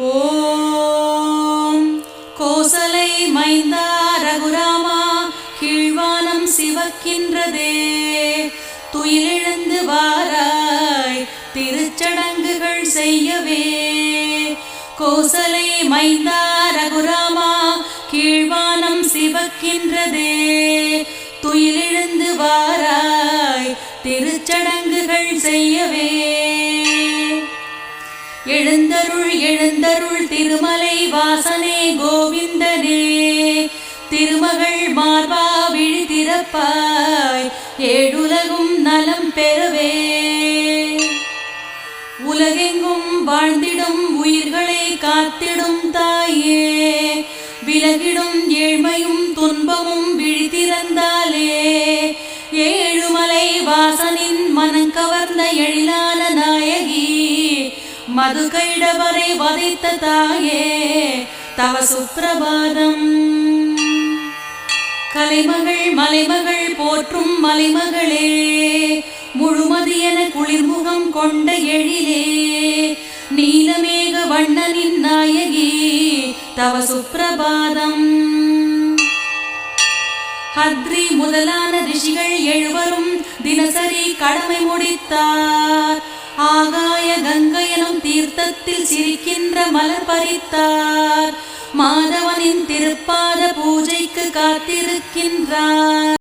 ஓம் கோசலை மைந்தா ரகுராமா கீழ்வானம் சிவக்கின்றதே துயிலெழுந்து வாராய் திருச்சடங்குகள் செய்யவே. கோசலை மைந்தா ரகுராமா கீழ்வானம் சிவக்கின்றதே துயிலெழுந்து வாராய் திருச்சடங்குகள் செய்யவே. எழுந்தருள் எழுந்தருள் திருமலை வாசனே கோவிந்தனே திருமகள் மார்பா விழி திறப்பாய் ஏழுலகும் நலம் பெறவே. உலகெங்கும் வாழ்ந்திடும் உயிர்களை காத்திடும் தாயே விலகிடும் ஏழ்மையும் துன்பமும் விழி திறந்தாலே ஏழுமலை வாசனின் மனங்கவர்ந்த எழிலான நாயகி மதுகைடவரை வதைத்த தாயே தவ சுப்பிரபாதம். கலைமகள் மலைமகள் போற்றும் மலைமகளே முழுமதியன குளிர்முகம் கொண்ட எழிலே நீலமேக வண்ணனின் நாயகி தவ சுப்பிரபாதம். ஹத்ரி முதலான ரிஷிகள் எழுவரும் தினசரி கடமை முடித்தார். ஆகாய கங்கையனும் தீர்த்தத்தில் சிரிக்கின்ற மலர் பறித்தார். மாதவனின் திருப்பாத பூஜைக்கு காத்திருக்கின்றார்.